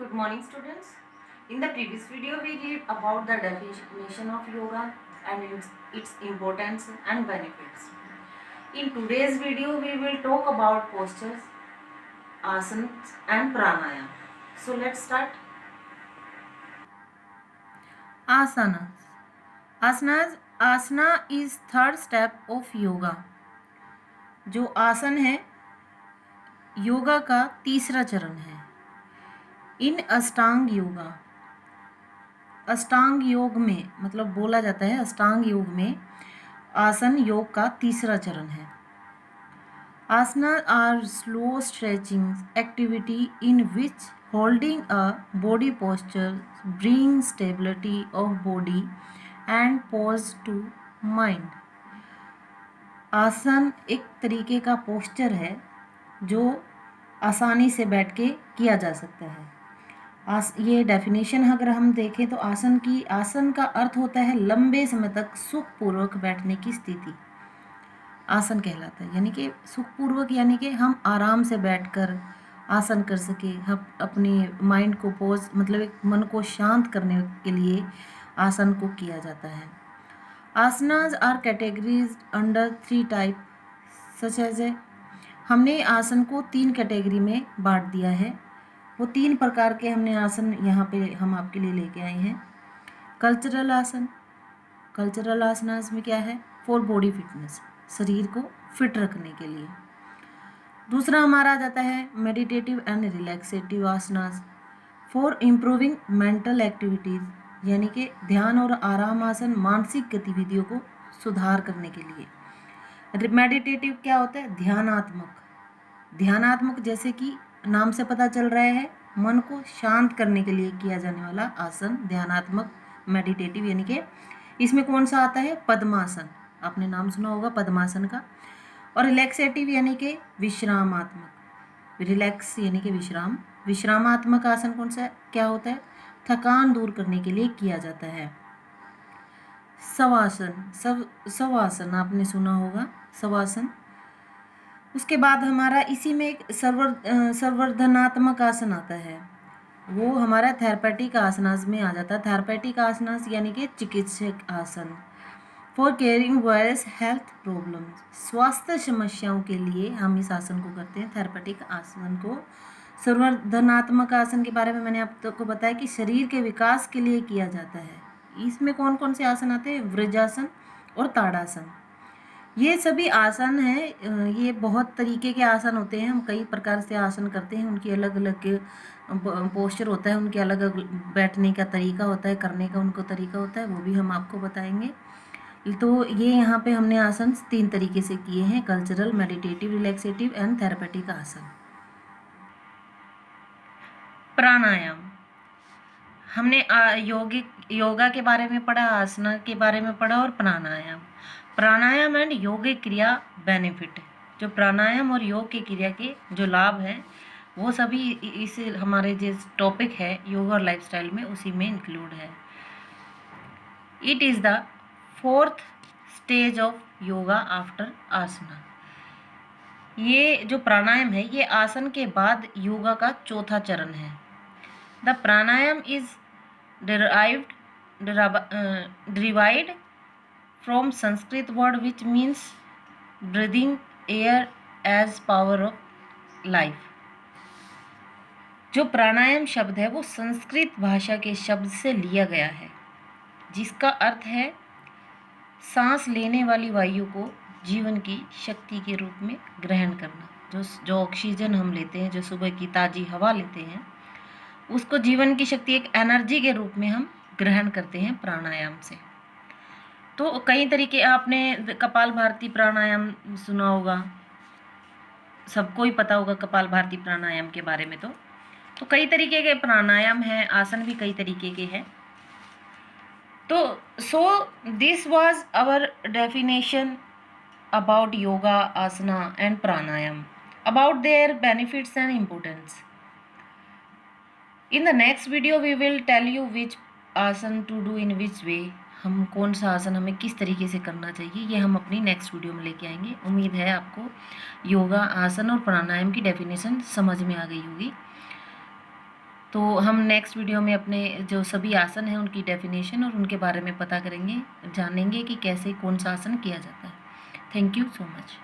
Good morning, students. In the previous video, we read about the definition of yoga and its importance and benefits. In today's video, we will talk about postures, asanas and pranayama. So let's start. Asanas. Asana is third step of yoga. जो आसन है योगा का तीसरा चरण है. इन अष्टांग योग में मतलब बोला जाता है अष्टांग योग में आसन योग का तीसरा चरण है. Asana are slow stretching activity in which holding a body posture bring stability of body and pause to mind. आसन एक तरीके का पोस्चर है जो आसानी से बैठ के किया जा सकता है. ये डेफिनेशन अगर हम देखें तो आसन का अर्थ होता है लंबे समय तक सुखपूर्वक बैठने की स्थिति. आसन कहलाता है यानी कि सुखपूर्वक यानी कि हम आराम से बैठकर आसन कर सके. हम अपने माइंड को पोज मतलब एक मन को शांत करने के लिए आसन को किया जाता है. Asanas are categories under 3 type such as है. हमने आसन को 3 कैटेगरी में बांट दिया है. वो 3 प्रकार के हमने आसन यहाँ पे हम आपके लिए लेके आए हैं. कल्चरल आसन. कल्चरल आसनास में क्या है? फॉर बॉडी फिटनेस, शरीर को फिट रखने के लिए. दूसरा हमारा आ जाता है meditative and relaxative asanas for improving mental activities यानी कि ध्यान और आराम आसन मानसिक गतिविधियों को सुधार करने के लिए. मेडिटेटिव क्या होता है? ध्यानात्मक जैसे कि नाम से पता चल रहा है मन को शांत करने के लिए किया जाने वाला आसन ध्यानात्मक मेडिटेटिव यानी कि इसमें कौन सा आता है? पद्मासन. आपने नाम सुना होगा पद्मासन का. और रिलैक्सेटिव यानी कि विश्रामात्मक. रिलैक्स यानी कि विश्रामात्मक आसन कौन सा क्या होता है? थकान दूर करने के लिए किया जाता है. शवासन आपने सुना होगा शवासन. उसके बाद हमारा इसी में एक संवर्धनात्मक आसन आता है. वो हमारा थेरेपेटिक आसनास में आ जाता है. थेरेपेटिक आसनास यानी कि चिकित्सक आसन for caring various health problems. स्वास्थ्य समस्याओं के लिए हम इस आसन को करते हैं थेरेपेटिक आसन को. संवर्धनात्मक आसन के बारे में मैंने आपको बताया कि शरीर के विकास के लिए किया जाता है. इसमें कौन कौन से आसन आते हैं? वज्रासन और ताड़ासन. ये सभी आसन हैं. ये बहुत तरीके के आसन होते हैं. हम कई प्रकार से आसन करते हैं. उनकी अलग अलग पोस्चर होता है, उनके अलग अलग बैठने का तरीका होता है, करने का उनको तरीका होता है, वो भी हम आपको बताएंगे. तो ये यहाँ पे हमने आसन 3 तरीके से किए हैं. कल्चरल, मेडिटेटिव, रिलैक्सेटिव एंड थेरेपेटिक आसन. प्राणायाम. हमने योगा के बारे में पढ़ा, आसना के बारे में पढ़ा और प्राणायाम एंड योगिक क्रिया बेनिफिट. जो प्राणायाम और योग की क्रिया के जो लाभ हैं वो सभी इस हमारे जिस टॉपिक है योगा और लाइफस्टाइल में उसी में इंक्लूड है. It is the 4th stage of yoga after asana. ये जो प्राणायाम है ये आसन के बाद योगा का 4था चरण है. The pranayama is derived from Sanskrit word which means breathing air as power of life. जो प्राणायाम शब्द है वो संस्कृत भाषा के शब्द से लिया गया है जिसका अर्थ है सांस लेने वाली वायु को जीवन की शक्ति के रूप में ग्रहण करना. जो ऑक्सीजन हम लेते हैं, जो सुबह की ताज़ी हवा लेते हैं, उसको जीवन की शक्ति एक एनर्जी के रूप में हम ग्रहण करते हैं प्राणायाम से. तो कई तरीके आपने कपालभाति प्राणायाम सुना होगा, सबको ही पता होगा कपालभाति प्राणायाम के बारे में. तो कई तरीके के प्राणायाम हैं, आसन भी कई तरीके के हैं. तो this was our definition about yoga, asana and pranayam, about their benefits and importance. In the next video we will tell you which asan to do in which way. हम कौन सा आसन हमें किस तरीके से करना चाहिए ये हम अपनी नेक्स्ट वीडियो में लेके आएंगे. उम्मीद है आपको योगा, आसन और प्राणायाम की डेफिनेशन समझ में आ गई होगी. तो हम नेक्स्ट वीडियो में अपने जो सभी आसन हैं उनकी डेफिनेशन और उनके बारे में पता करेंगे, जानेंगे कि कैसे कौन सा आसन किया जाता है। Thank you so much.